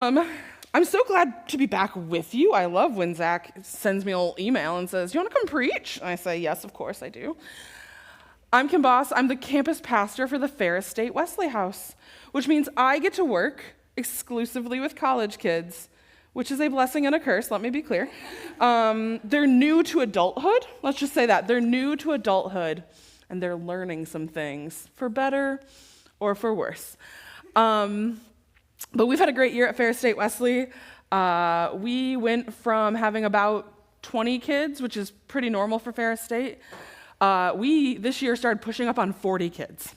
I'm so glad to be back with you. I love when Zach sends me a little email and says, "You want to come preach?" And I say, "Yes, of course I do." I'm Kim Boss. I'm the campus pastor for the Ferris State Wesley House, which means I get to work exclusively with college kids, which is a blessing and a curse, let me be clear. They're new to adulthood. Let's just say that. They're new to adulthood, and they're learning some things, for better or for worse. But we've had a great year at Ferris State Wesley. We went from having about 20 kids, which is pretty normal for Ferris State. We, this year, started pushing up on 40 kids,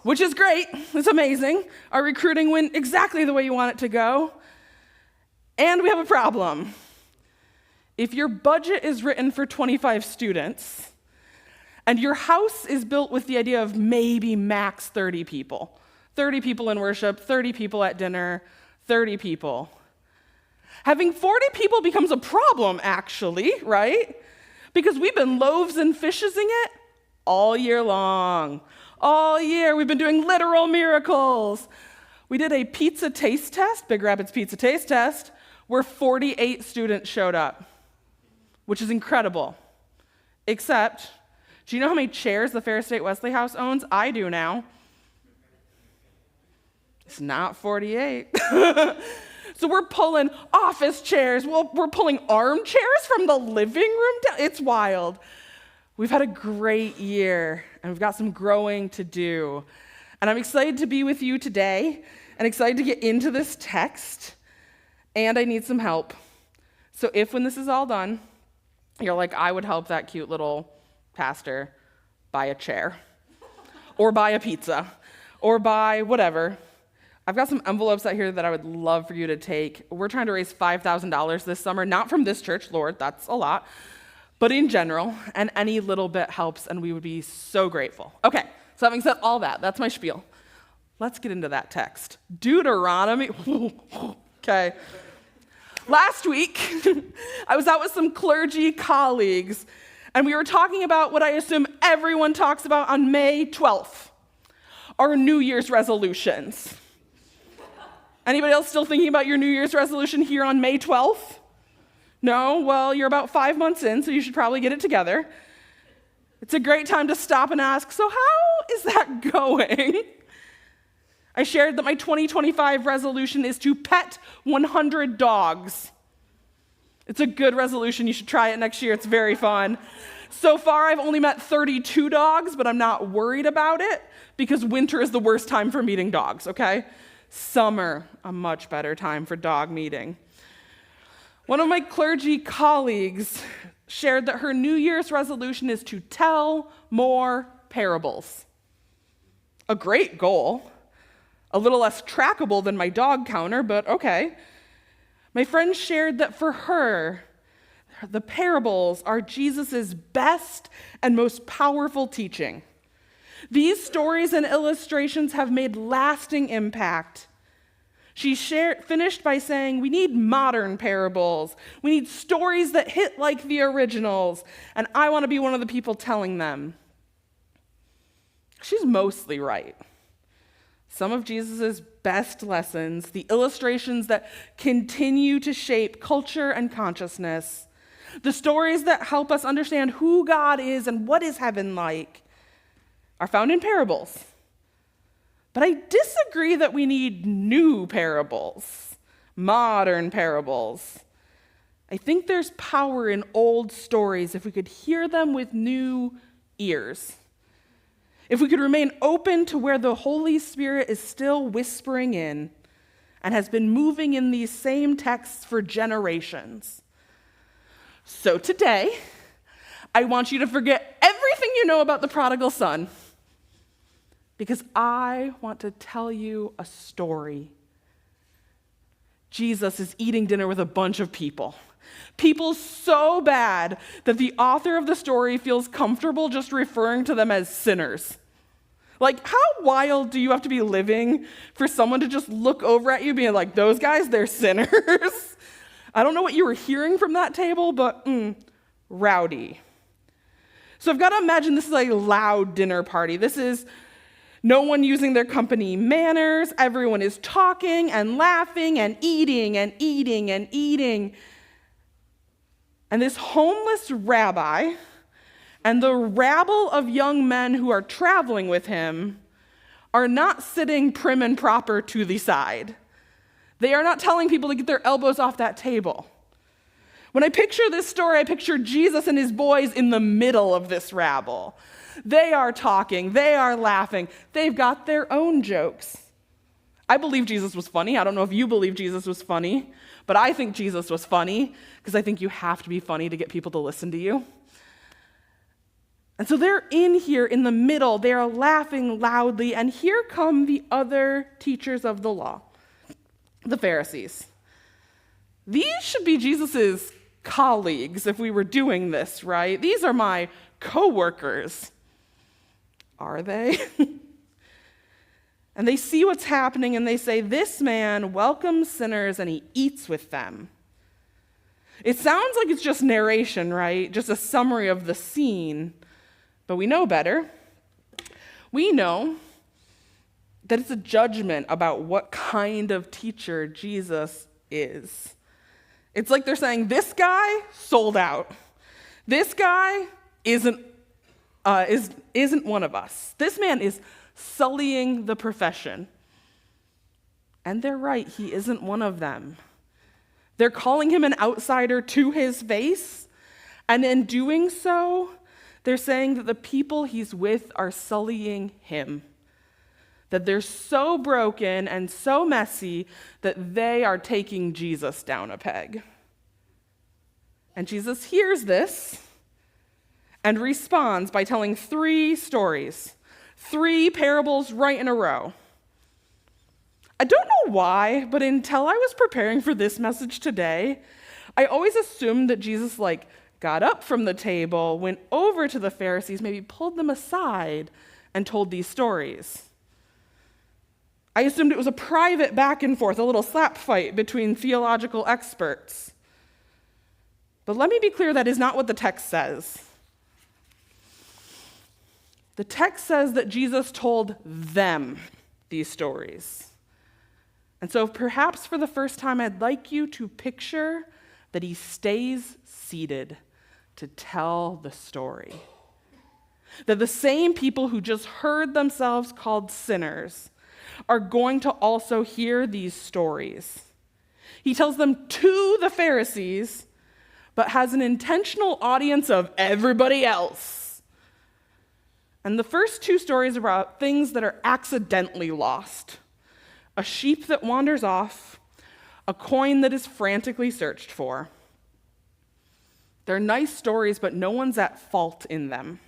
which is great. It's amazing. Our recruiting went exactly the way you want it to go. And we have a problem. If your budget is written for 25 students, and your house is built with the idea of maybe max 30 people, 30 people in worship, 30 people at dinner, 30 people. Having 40 people becomes a problem, actually, right? Because we've been loaves and fishing it all year long. All year, we've been doing literal miracles. We did a pizza taste test, Big Rapids pizza taste test, where 48 students showed up, which is incredible. Except, do you know how many chairs the Ferris State Wesley House owns? I do now. It's not 48. So we're pulling office chairs. We're pulling armchairs from the living room down. It's wild. We've had a great year, and we've got some growing to do. And I'm excited to be with you today and excited to get into this text, and I need some help. So if when this is all done, you're like, I would help that cute little pastor buy a chair or buy a pizza or buy whatever, I've got some envelopes out here that I would love for you to take. We're trying to raise $5,000 this summer, not from this church, Lord, that's a lot, but in general, and any little bit helps, and we would be so grateful. Okay, so having said all that, that's my spiel. Let's get into that text. Deuteronomy. Okay. Last week, I was out with some clergy colleagues, and we were talking about what I assume everyone talks about on May 12th, our New Year's resolutions. Anybody else still thinking about your New Year's resolution here on May 12th? No? Well, you're about 5 months in, so you should probably get it together. It's a great time to stop and ask, so how is that going? I shared that my 2025 resolution is to pet 100 dogs. It's a good resolution. You should try it next year. It's very fun. So far, I've only met 32 dogs, but I'm not worried about it because winter is the worst time for meeting dogs, okay? Summer, a much better time for dog meeting. One of my clergy colleagues shared that her New Year's resolution is to tell more parables. A great goal. A little less trackable than my dog counter, but okay. My friend shared that for her, the parables are Jesus' best and most powerful teaching. These stories and illustrations have made lasting impact. She finished by saying, we need modern parables. We need stories that hit like the originals, and I want to be one of the people telling them. She's mostly right. Some of Jesus' best lessons, the illustrations that continue to shape culture and consciousness, the stories that help us understand who God is and what is heaven like, are found in parables. But I disagree that we need new parables, modern parables. I think there's power in old stories if we could hear them with new ears. If we could remain open to where the Holy Spirit is still whispering in and has been moving in these same texts for generations. So today, I want you to forget everything you know about the prodigal son, because I want to tell you a story. Jesus is eating dinner with a bunch of people. People so bad that the author of the story feels comfortable just referring to them as sinners. Like, how wild do you have to be living for someone to just look over at you being like, those guys, they're sinners? I don't know what you were hearing from that table, but rowdy. So I've got to imagine this is a loud dinner party. This is No one using their company manners. Everyone is talking and laughing and eating and eating and eating. And this homeless rabbi and the rabble of young men who are traveling with him are not sitting prim and proper to the side. They are not telling people to get their elbows off that table. When I picture this story, I picture Jesus and his boys in the middle of this rabble. They are talking, they are laughing, they've got their own jokes. I believe Jesus was funny. I don't know if you believe Jesus was funny, but I think Jesus was funny because I think you have to be funny to get people to listen to you. And so they're in here in the middle, they are laughing loudly, and here come the other teachers of the law, the Pharisees. These should be Jesus's colleagues if we were doing this, right? These are my co-workers. Are they? And they see what's happening and they say, this man welcomes sinners and he eats with them. It sounds like it's just narration, right? Just a summary of the scene. But we know better. We know that it's a judgment about what kind of teacher Jesus is. It's like they're saying, this guy sold out. This guy isn't one of us. This man is sullying the profession. And they're right, he isn't one of them. They're calling him an outsider to his face, and in doing so, they're saying that the people he's with are sullying him. That they're so broken and so messy that they are taking Jesus down a peg. And Jesus hears this and responds by telling 3 stories, 3 parables right in a row. I don't know why, but until I was preparing for this message today, I always assumed that Jesus got up from the table, went over to the Pharisees, maybe pulled them aside and told these stories. I assumed it was a private back and forth, a little slap fight between theological experts. But let me be clear, that is not what the text says. The text says that Jesus told them these stories. And so perhaps for the first time, I'd like you to picture that he stays seated to tell the story. That the same people who just heard themselves called sinners are going to also hear these stories. He tells them to the Pharisees, but has an intentional audience of everybody else. And the first 2 stories are about things that are accidentally lost. A sheep that wanders off, a coin that is frantically searched for. They're nice stories, but no one's at fault in them.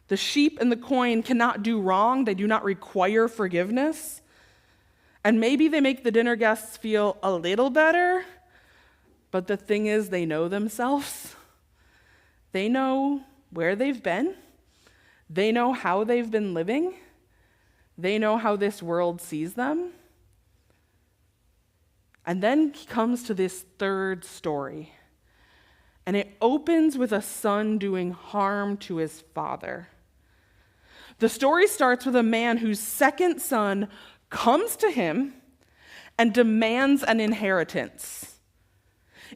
The sheep and the coin cannot do wrong. They do not require forgiveness. And maybe they make the dinner guests feel a little better, but the thing is, they know themselves. They know where they've been. They know how they've been living. They know how this world sees them. And then he comes to this 3rd story. And it opens with a son doing harm to his father. The story starts with a man whose 2nd son comes to him and demands an inheritance.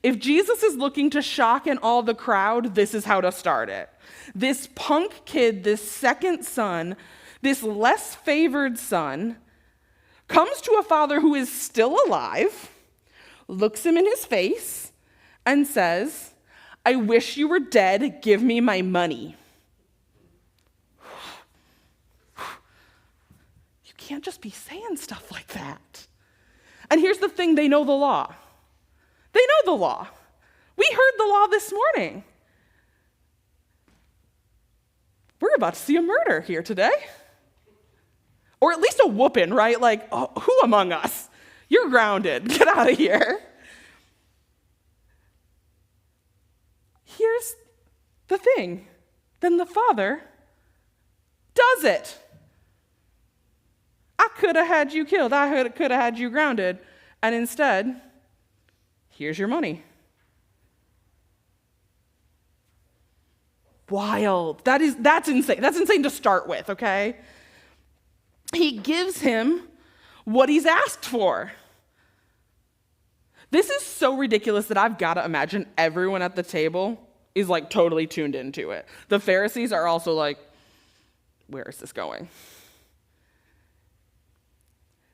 If Jesus is looking to shock and awe the crowd, this is how to start it. This punk kid, this 2nd son, this less favored son, comes to a father who is still alive, looks him in his face, and says, "I wish you were dead, give me my money." You can't just be saying stuff like that. And here's the thing, they know the law. They know the law. We heard the law this morning. We're about to see a murder here today. Or at least a whooping, right? Who among us? You're grounded. Get out of here. Here's the thing. Then the father does it. I could have had you killed. I could have had you grounded. And instead, here's your money. Wild. That's insane. That's insane to start with, okay? he gives him what he's asked for. This is so ridiculous that I've got to imagine everyone at the table is like totally tuned into it. The Pharisees are also like, where is this going?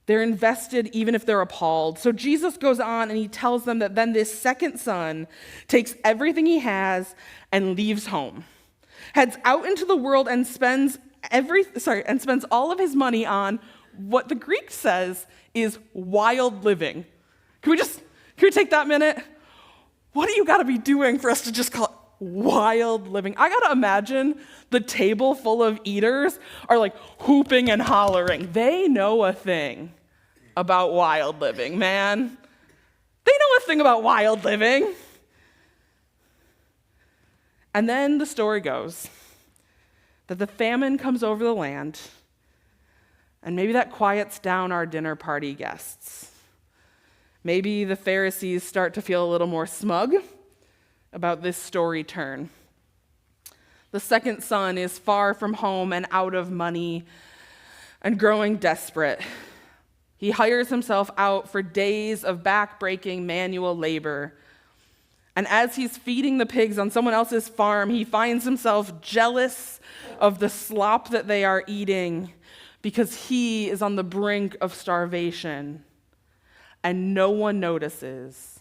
They're invested even if they're appalled. So Jesus goes on and he tells them that then this second son takes everything he has and leaves home, heads out into the world and spends all of his money on what the Greek says is wild living. Can we take that minute? What do you got to be doing for us to just call it wild living? I got to imagine the table full of eaters are like hooping and hollering. They know a thing about wild living, man. They know a thing about wild living. And then the story goes that the famine comes over the land, and maybe that quiets down our dinner party guests. Maybe the Pharisees start to feel a little more smug about this story turn. The second son is far from home and out of money and growing desperate. He hires himself out for days of back-breaking manual labor. And as he's feeding the pigs on someone else's farm, he finds himself jealous of the slop that they are eating because he is on the brink of starvation. And no one notices,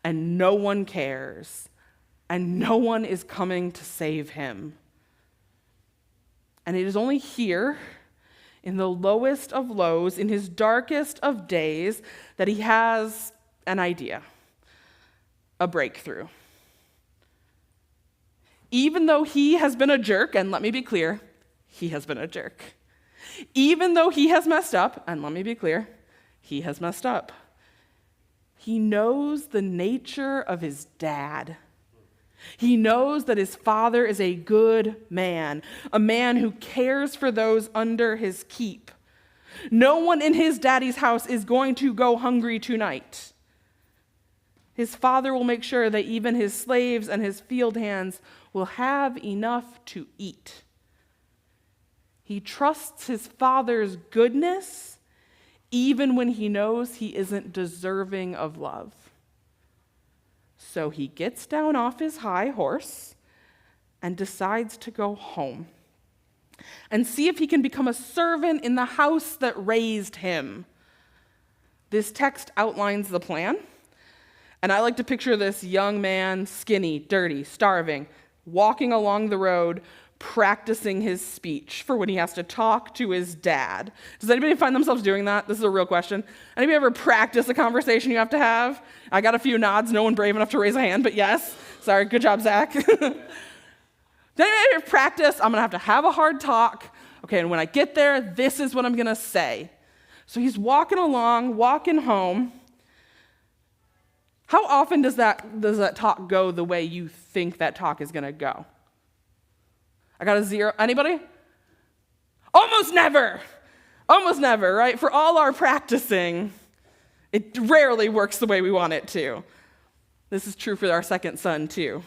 and no one cares, and no one is coming to save him. And it is only here, in the lowest of lows, in his darkest of days, that he has an idea, a breakthrough. Even though he has been a jerk, and let me be clear, he has been a jerk. Even though he has messed up, and let me be clear, he has messed up. He knows the nature of his dad. He knows that his father is a good man, a man who cares for those under his keep. No one in his daddy's house is going to go hungry tonight. His father will make sure that even his slaves and his field hands will have enough to eat. He trusts his father's goodness even when he knows he isn't deserving of love. So he gets down off his high horse and decides to go home and see if he can become a servant in the house that raised him. This text outlines the plan, and I like to picture this young man, skinny, dirty, starving, walking along the road, practicing his speech for when he has to talk to his dad. Does anybody find themselves doing that? This is a real question. Anybody ever practice a conversation you have to have? I got a few nods, no one brave enough to raise a hand, but yes. Sorry, good job, Zach. Does anybody ever practice? I'm going to have a hard talk. Okay, and when I get there, this is what I'm going to say. So he's walking along, walking home. How often does that talk go the way you think that talk is going to go? I got a 0. Anybody? Almost never. Almost never, right? For all our practicing, it rarely works the way we want it to. This is true for our second son, too.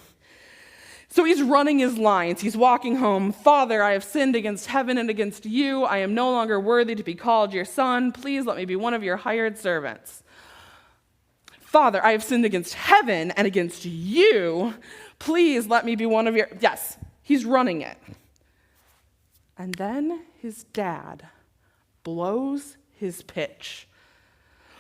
So he's running his lines. He's walking home. Father, I have sinned against heaven and against you. I am no longer worthy to be called your son. Please let me be one of your hired servants. Father, I have sinned against heaven and against you. Please let me be one of your... Yes. He's running it. And then his dad blows his pitch.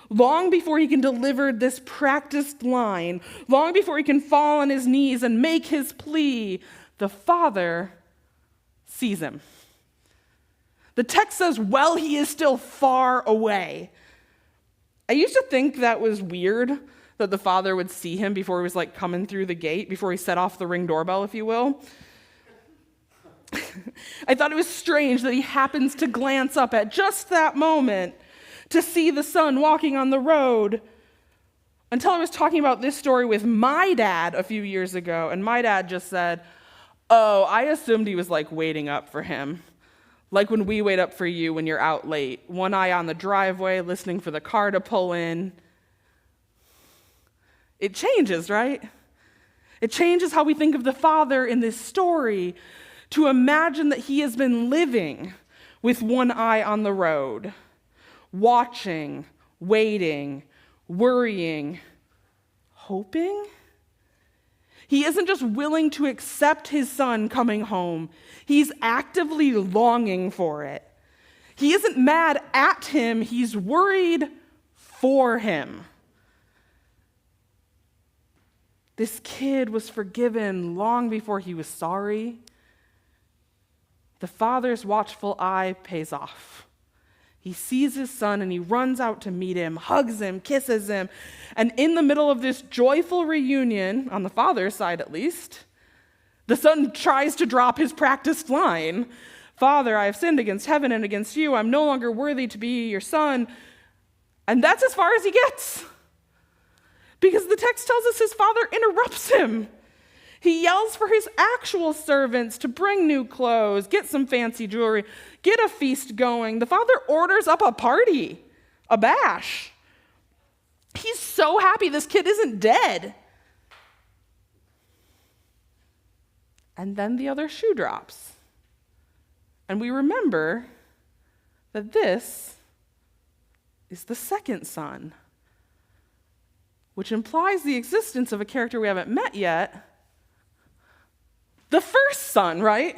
Long before he can deliver this practiced line, long before he can fall on his knees and make his plea, the father sees him. The text says, well, he is still far away. I used to think that was weird, that the father would see him before he was like coming through the gate, before he set off the ring doorbell, if you will. I thought it was strange that he happens to glance up at just that moment to see the son walking on the road, until I was talking about this story with my dad a few years ago, and my dad just said, oh, I assumed he was like waiting up for him. Like when we wait up for you when you're out late, one eye on the driveway, listening for the car to pull in. It changes, right? It changes how we think of the father in this story, to imagine that he has been living with one eye on the road, watching, waiting, worrying, hoping. He isn't just willing to accept his son coming home. He's actively longing for it. He isn't mad at him. He's worried for him. This kid was forgiven long before he was sorry. The father's watchful eye pays off. He sees his son and he runs out to meet him, hugs him, kisses him. And in the middle of this joyful reunion, on the father's side at least, the son tries to drop his practiced line. Father, I have sinned against heaven and against you. I'm no longer worthy to be your son. And that's as far as he gets. Because the text tells us his father interrupts him. He yells for his actual servants to bring new clothes, get some fancy jewelry, get a feast going. The father orders up a party, a bash. He's so happy this kid isn't dead. And then the other shoe drops. And we remember that this is the second son, which implies the existence of a character we haven't met yet. The first son, right?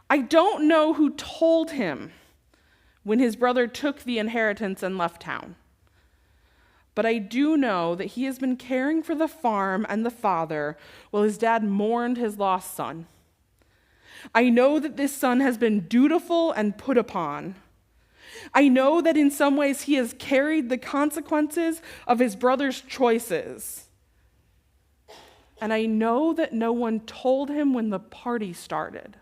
I don't know who told him when his brother took the inheritance and left town. But I do know that he has been caring for the farm and the father while his dad mourned his lost son. I know that this son has been dutiful and put upon. I know that in some ways he has carried the consequences of his brother's choices. And I know that no one told him when the party started.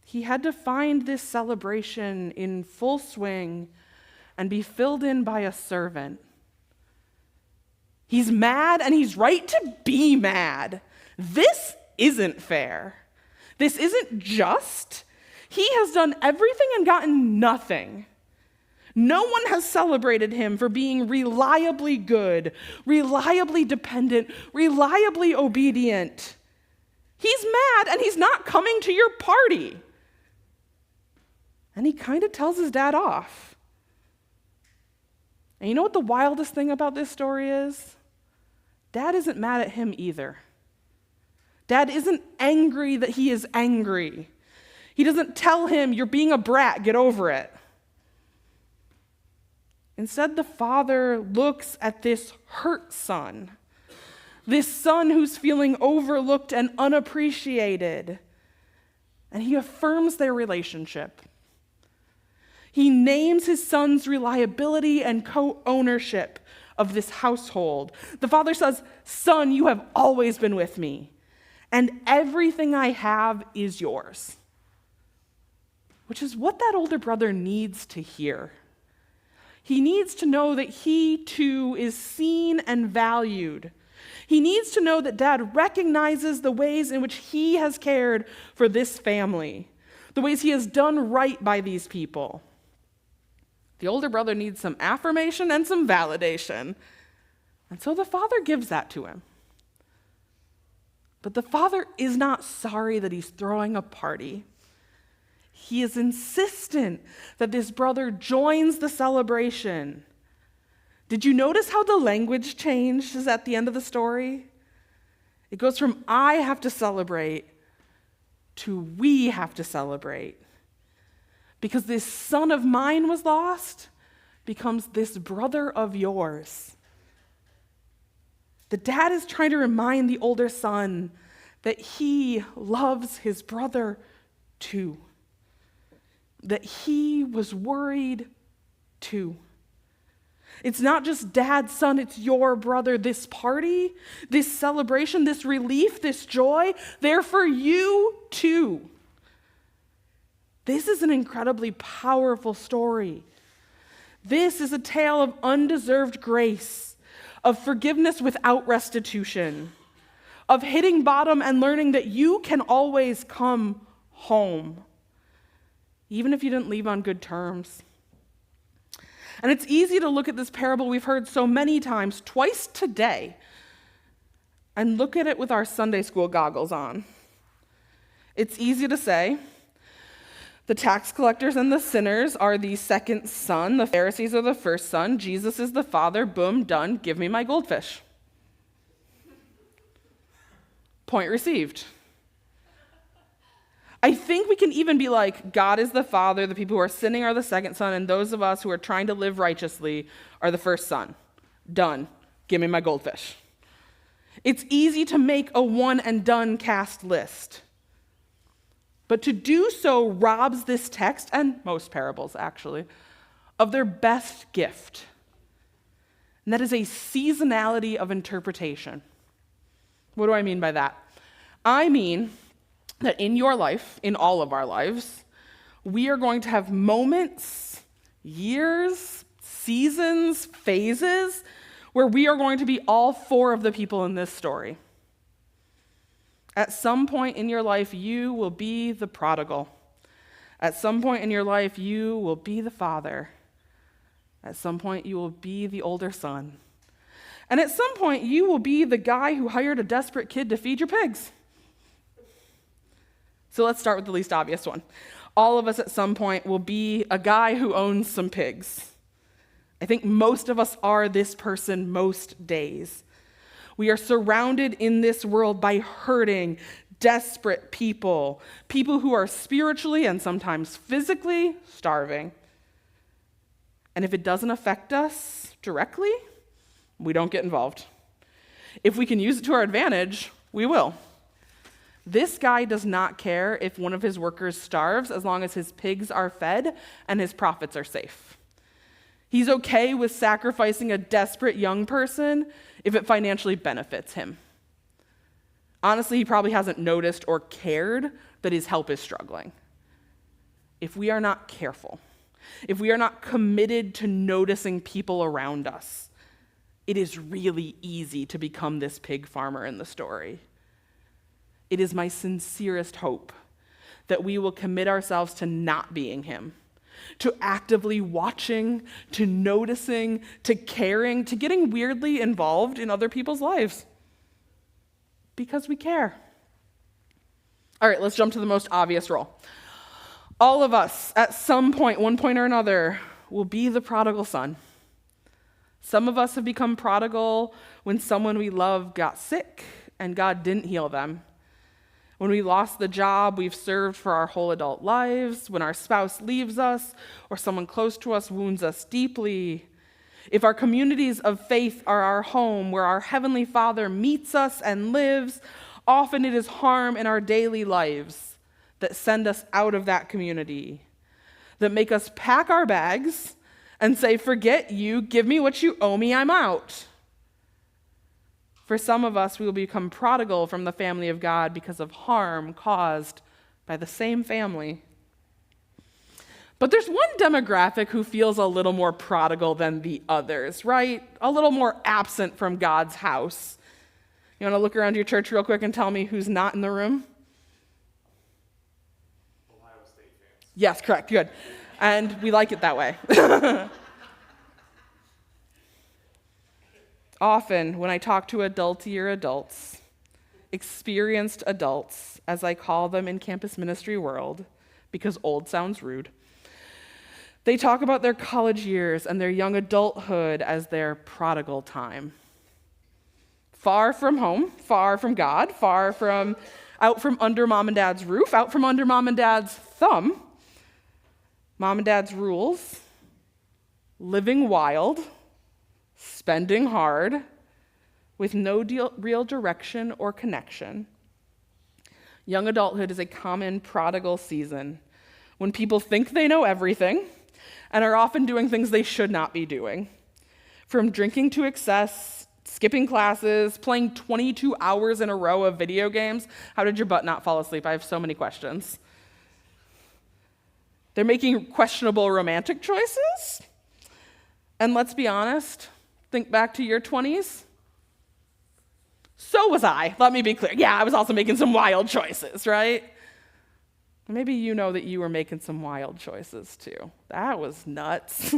He had to find this celebration in full swing and be filled in by a servant. He's mad, and he's right to be mad. This isn't fair. This isn't just. He has done everything and gotten nothing. No one has celebrated him for being reliably good, reliably dependent, reliably obedient. He's mad, and he's not coming to your party. And he kind of tells his dad off. And you know what the wildest thing about this story is? Dad isn't mad at him either. Dad isn't angry that he is angry. He doesn't tell him, you're being a brat, get over it. Instead, the father looks at this hurt son, this son who's feeling overlooked and unappreciated, and he affirms their relationship. He names his son's reliability and co-ownership of this household. The father says, "Son, you have always been with me, and everything I have is yours." Which is what that older brother needs to hear. He needs to know that he too is seen and valued. He needs to know that dad recognizes the ways in which he has cared for this family, the ways he has done right by these people. The older brother needs some affirmation and some validation. And so the father gives that to him. But the father is not sorry that he's throwing a party. He is insistent that this brother joins the celebration. Did you notice how the language changes at the end of the story? It goes from I have to celebrate to we have to celebrate. Because this son of mine was lost becomes this brother of yours. The dad is trying to remind the older son that he loves his brother too. That he was worried too. It's not just dad, son, it's your brother. This party, this celebration, this relief, this joy, they're for you too. This is an incredibly powerful story. This is a tale of undeserved grace, of forgiveness without restitution, of hitting bottom and learning that you can always come home, even if you didn't leave on good terms. And it's easy to look at this parable we've heard so many times, twice today, and look at it with our Sunday school goggles on. It's easy to say. The tax collectors and the sinners are the second son. The Pharisees are the first son. Jesus is the father. Boom, done. Give me my goldfish. Point received. I think we can even be like, God is the father, the people who are sinning are the second son, and those of us who are trying to live righteously are the first son. Done. Give me my goldfish. It's easy to make a one and done cast list. But to do so robs this text, and most parables actually, of their best gift. And that is a seasonality of interpretation. What do I mean by that? I mean that in your life, in all of our lives, we are going to have moments, years, seasons, phases, where we are going to be all four of the people in this story. At some point in your life, you will be the prodigal. At some point in your life, you will be the father. At some point, you will be the older son. And at some point, you will be the guy who hired a desperate kid to feed your pigs. So let's start with the least obvious one. All of us at some point will be a guy who owns some pigs. I think most of us are this person most days. We are surrounded in this world by hurting, desperate people, people who are spiritually and sometimes physically starving. And if it doesn't affect us directly, we don't get involved. If we can use it to our advantage, we will. This guy does not care if one of his workers starves as long as his pigs are fed and his profits are safe. He's okay with sacrificing a desperate young person if it financially benefits him. Honestly, he probably hasn't noticed or cared that his help is struggling. If we are not careful, if we are not committed to noticing people around us, it is really easy to become this pig farmer in the story. It is my sincerest hope that we will commit ourselves to not being him, to actively watching, to noticing, to caring, to getting weirdly involved in other people's lives. Because we care. All right, let's jump to the most obvious role. All of us, at some point, one point or another, will be the prodigal son. Some of us have become prodigal when someone we love got sick and God didn't heal them. When we lost the job we've served for our whole adult lives, when our spouse leaves us, or someone close to us wounds us deeply. If our communities of faith are our home, where our Heavenly Father meets us and lives, often it is harm in our daily lives that send us out of that community, that make us pack our bags and say, forget you, give me what you owe me, I'm out. For some of us, we will become prodigal from the family of God because of harm caused by the same family. But there's one demographic who feels a little more prodigal than the others, right? A little more absent from God's house. You want to look around your church real quick and tell me who's not in the room? Ohio State fans. Yes, correct, good. And we like it that way. Often, when I talk to adultier adults, experienced adults, as I call them in campus ministry world, because old sounds rude, they talk about their college years and their young adulthood as their prodigal time. Far from home, far from God, out from under mom and dad's roof, out from under mom and dad's thumb, mom and dad's rules, living wild, spending hard, with no real direction or connection. Young adulthood is a common prodigal season when people think they know everything and are often doing things they should not be doing. From drinking to excess, skipping classes, playing 22 hours in a row of video games. How did your butt not fall asleep? I have so many questions. They're making questionable romantic choices. And let's be honest, think back to your 20s. So was I. Let me be clear. Yeah, I was also making some wild choices, right? Maybe you know that you were making some wild choices too. That was nuts.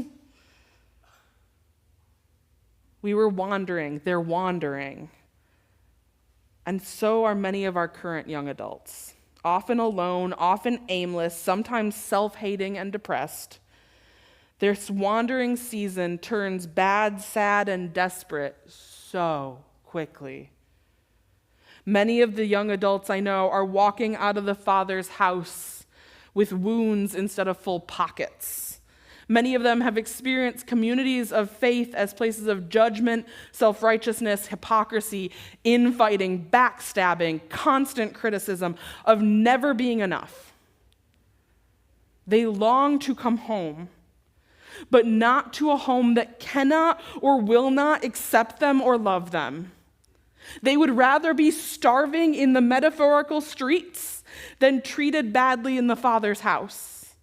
We were wandering. They're wandering. And so are many of our current young adults. often alone, often aimless, sometimes self-hating and depressed. Their wandering season turns bad, sad, and desperate so quickly. Many of the young adults I know are walking out of the Father's house with wounds instead of full pockets. Many of them have experienced communities of faith as places of judgment, self-righteousness, hypocrisy, infighting, backstabbing, constant criticism of never being enough. They long to come home, but not to a home that cannot or will not accept them or love them. They would rather be starving in the metaphorical streets than treated badly in the Father's house.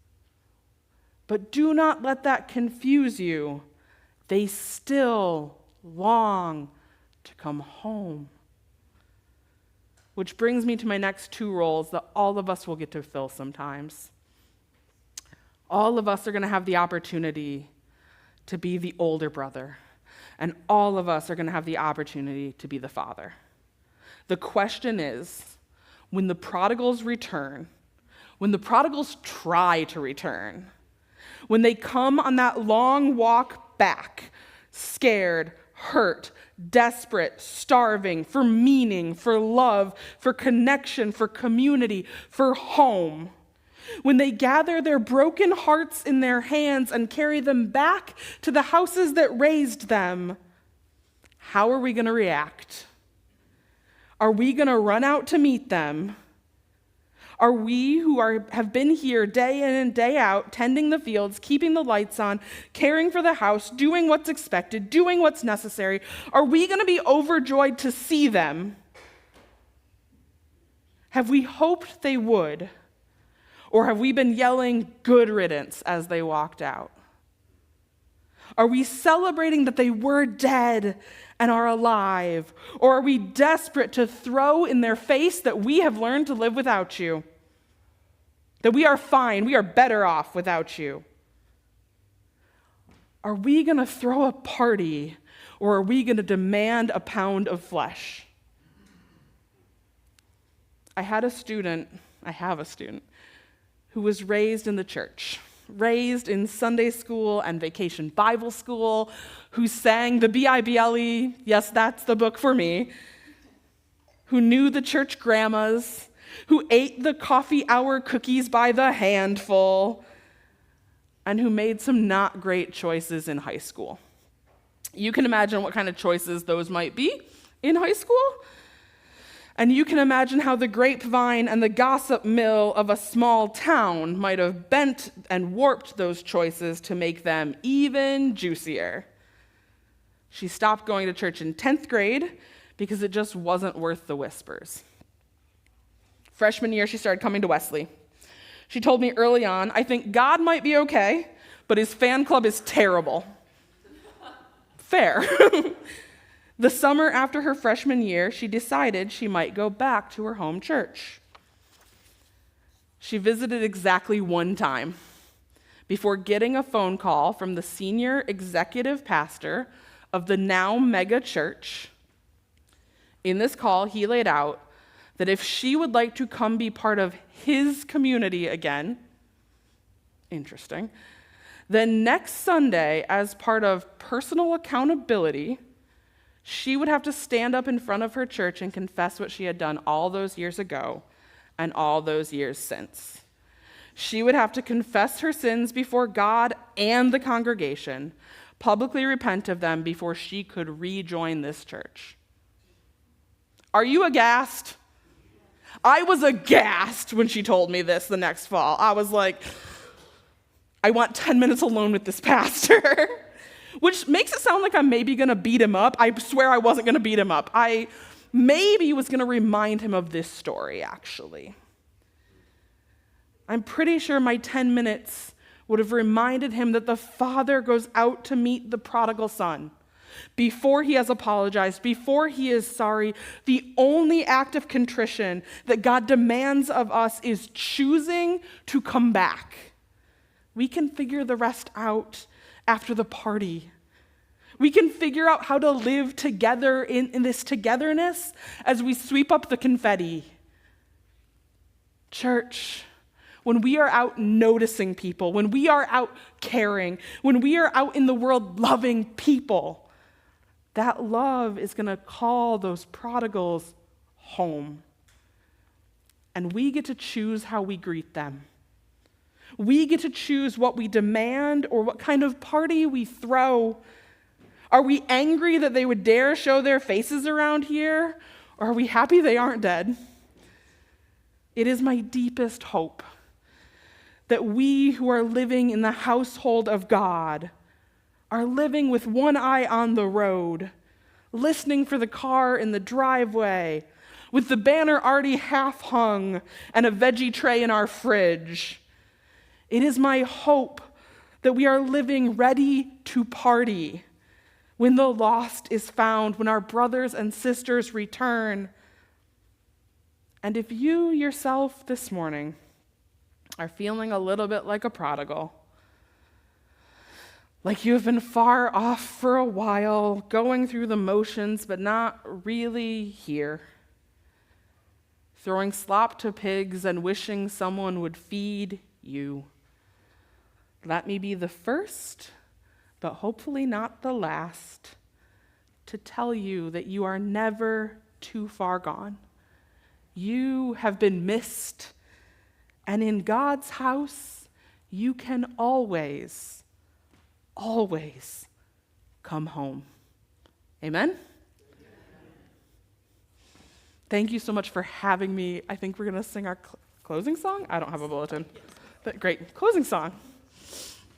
But do not let that confuse you. They still long to come home. Which brings me to my next two roles that all of us will get to fill sometimes. All of us are going to have the opportunity to be the older brother, and all of us are going to have the opportunity to be the father. The question is, when the prodigals return, when the prodigals try to return, when they come on that long walk back, scared, hurt, desperate, starving for meaning, for love, for connection, for community, for home, when they gather their broken hearts in their hands and carry them back to the houses that raised them, how are we going to react? Are we going to run out to meet them? Are we who have been here day in and day out, tending the fields, keeping the lights on, caring for the house, doing what's expected, doing what's necessary, are we going to be overjoyed to see them? Have we hoped they would? Or have we been yelling good riddance as they walked out? Are we celebrating that they were dead and are alive? Or are we desperate to throw in their face that we have learned to live without you? That we are fine, we are better off without you? Are we going to throw a party, or are we going to demand a pound of flesh? I have a student who was raised in the church, raised in Sunday school and vacation Bible school, who sang the B-I-B-L-E, yes, that's the book for me, who knew the church grandmas, who ate the coffee hour cookies by the handful, and who made some not great choices in high school. You can imagine what kind of choices those might be in high school. And you can imagine how the grapevine and the gossip mill of a small town might have bent and warped those choices to make them even juicier. She stopped going to church in 10th grade because it just wasn't worth the whispers. Freshman year, she started coming to Wesley. She told me early on, I think God might be okay, but his fan club is terrible. Fair. The summer after her freshman year, she decided she might go back to her home church. She visited exactly one time before getting a phone call from the senior executive pastor of the now mega church. In this call, he laid out that if she would like to come be part of his community again, interesting, then next Sunday, as part of personal accountability, she would have to stand up in front of her church and confess what she had done all those years ago and all those years since. She would have to confess her sins before God and the congregation, publicly repent of them before she could rejoin this church. Are you aghast? I was aghast when she told me this the next fall. I was like, I want 10 minutes alone with this pastor. Which makes it sound like I'm maybe going to beat him up. I swear I wasn't going to beat him up. I maybe was going to remind him of this story, actually. I'm pretty sure my 10 minutes would have reminded him that the father goes out to meet the prodigal son. Before he has apologized, before he is sorry, the only act of contrition that God demands of us is choosing to come back. We can figure the rest out after the party. We can figure out how to live together in this togetherness as we sweep up the confetti. Church, when we are out noticing people, when we are out caring, when we are out in the world loving people, that love is going to call those prodigals home. And we get to choose how we greet them. We get to choose what we demand or what kind of party we throw. Are we angry that they would dare show their faces around here? Or are we happy they aren't dead? It is my deepest hope that we who are living in the household of God are living with one eye on the road, listening for the car in the driveway, with the banner already half hung and a veggie tray in our fridge. It is my hope that we are living ready to party when the lost is found, when our brothers and sisters return. And if you yourself this morning are feeling a little bit like a prodigal, like you have been far off for a while, going through the motions, but not really here, throwing slop to pigs and wishing someone would feed you, let me be the first, but hopefully not the last, to tell you that you are never too far gone. You have been missed, and in God's house, you can always come home. Amen? Thank you so much for having me. I think we're going to sing our closing song. I don't have a bulletin. But great. Closing song.